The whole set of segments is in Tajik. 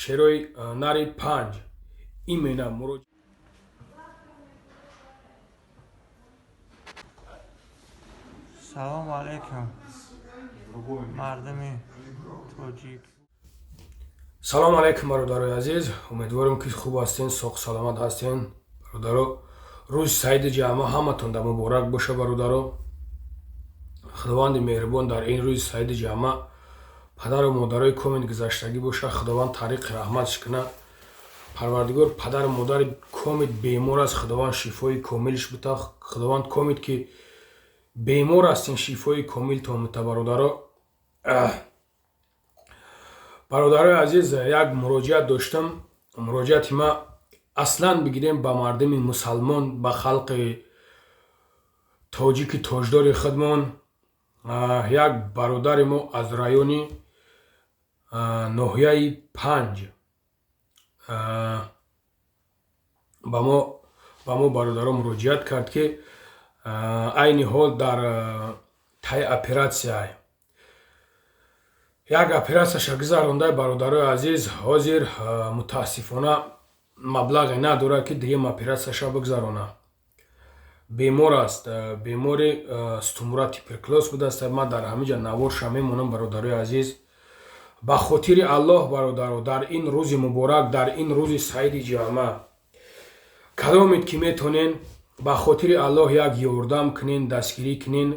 шерои нари 5 имена муроҷиат. Салом алейкум, мардами тоҷик. салом алейкум бародарои азиз, умедворам ки хуб ҳастен, соҳ саломат ҳастен бародаро. рӯзи саиди ҷамъа ҳаматонда муборак боша бародаро. худованди меҳрибон дар ин рӯзи саиди ҷамъа падару модарои комит гузаштагӣ боша. худованд тариқи раҳматш куна. парвардигор падару модари комит бемор аст, худованд шифои комилш бита. худованд комит ки бемор ҳастин шифои комилтон бита бародаро. бародарои азиз, як муроҷиат доштам. муроҷиати ма аслан бигирем ба мардуми мусалмон, ба халқи тоҷики тоҷдори худмон. як бародари мо аз райони ноҳияи 5 ба мо бародаро муроҷиат кард ки айни ҳол дар таи оператсия як оператсияша гузаронда. бародарои азиз, ҳозир мутаассифона маблағе надорад ки дуюм оператсияша бигзарона. бемор аст, бемори стумра туберкулез будааст. ман дар ҳамиҷа наворша мемонам бародарои азиз. ба хотири аллоҳ бародаро, дар ин рӯзи муборак, дар ин рӯзи саиди ҷамъа кадомед ки метонен ба хотири аллоҳ як ёрдам кунен, дастгирӣ кунен.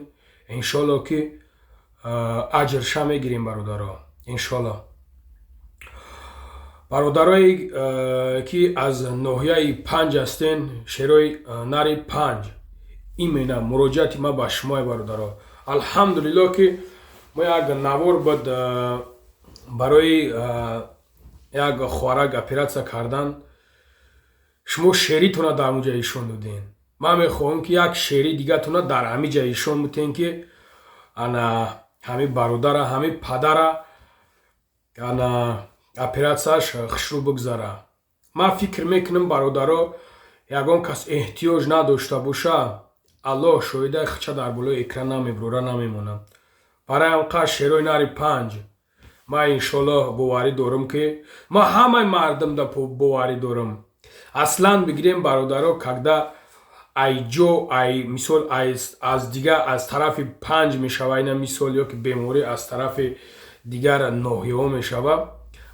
иншоалло ки аҷрша мегирем бародаро, иншоалло. бародарое ки аз ноҳияи 5 ҳастен, шерои нари 5 имена муроҷиати ма ба шумое бародаро. алҳамдулилло ки мо як навор буд барои як хӯрак оператсия кардан. шумо шеритона дар ҳамуҷа ишон доден. ман мехоҳам ки як шери дигатона дар ҳамиҷа ишон бутен ки ана ҳами бародара, ҳами падара ана оператсияш хушрӯ бигзара. ман фикр мекунам бародаро, ягон кас эҳтиёҷ надошта боша, аллоҳ шоҳида, хича дар болои экран намебурора, намемонам. барои ҳамқа шерои нари 5 ман иншоаллоҳ боварӣ дорам ки ма ҳамаи мардумда боварӣ дорам. аслан бигирем бародаро, когда айҷо мисол аз дигар аз тарафи 5 мешава, ина мисол ё ки беморӣ аз тарафи дигар ноҳияҳо мешава,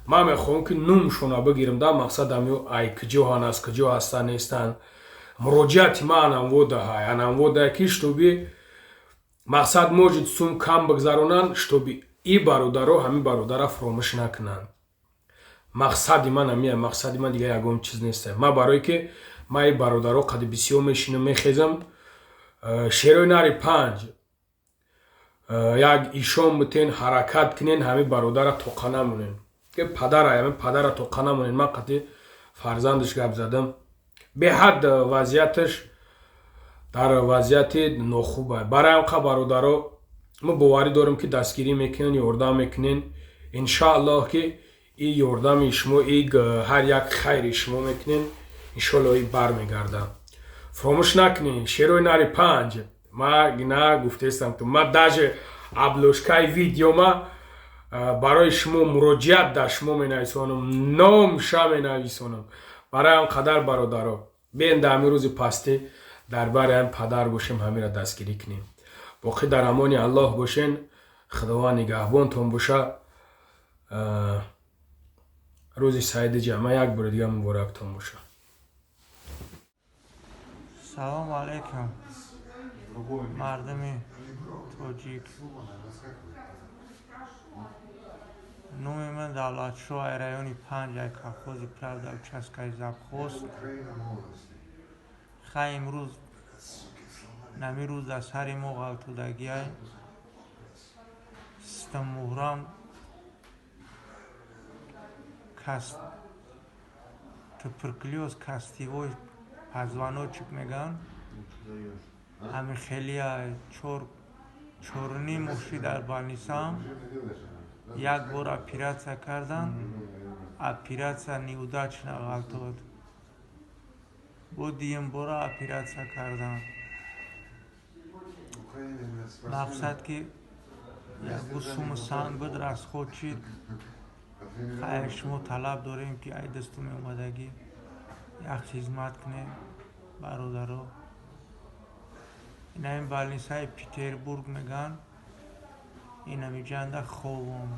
ман мехоҳам ки нумшона бигирам. дар мақсад ҳамё ай куҷоҳан, аз куҷо ҳастан нестан. муроҷиати ма анамводаҳай, анамводаҳай ки штоби мақсад моҷид сум кам бигзаронанд, штоби и бародаро ҳамин бародара фуромӯш накунанд. мақсади ман ҳамия, мақсади ман дигар ягон чиз нест. ма барое ки ма и бародаро қади бисёр мешинам, мехезам. шерои нари 5 як ишон бутен, ҳаракат кунен, ҳамин бародара тоқа намонен ки ҳамин падара тоқа намонен. ман қади фарзандаш гап задам. беҳад вазъияташ дар вазъияти нохуб аст. барои ҳамқа бародаро мо боварӣ дорем ки дастгирӣ мекунен, ёрдам мекунен. иншоаллоҳ ки и ёрдами шумо, и ҳар як хайри шумо мекунен, иншоаллоҳ и бармегарда. фуромӯш накунен шерои нари 5. ма на гуфтестам ту, ма даже аблошкаи видеома барои шумо муроҷиат дар шумо менависонам, номша менависонам. барои ҳам қадар бародаро, беен дар ҳамин рӯзи пастӣ дар бари ҳам падар бошем, ҳамира дастгирӣ кунем. боқӣ дар амони аллоҳ бошен. худованд нигаҳбонтон боша. рӯзи саиди ҷамъа як бори дига муборактон боша. Салом алейкум, мардами тоҷик. номи ман Давлатшоҳ, райони 5, як колхози Правда, участкаи Завхост. хай имрӯз нами рӯз дар сари мо ғалтудагиай систем муҳрам туберкулез кастивой позвоночек меган. ҳами хелия 4.5 моҳши дар больницаам. як бор оператсия кардан, оператсия неудачна ғалтуд. бо дуюм бора оператсия кардан. мақсад ки як бо суми санг буд расход шид. خیلی شما طلب داریم که ای دستون اومدگی یک خدمت کنه برادرها. این بالنس های پیتربورگ میگن، این همی جنده خوبم.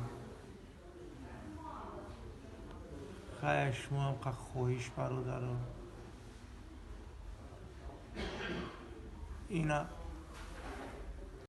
خیلی شما هم که خواهش برادرها. اینا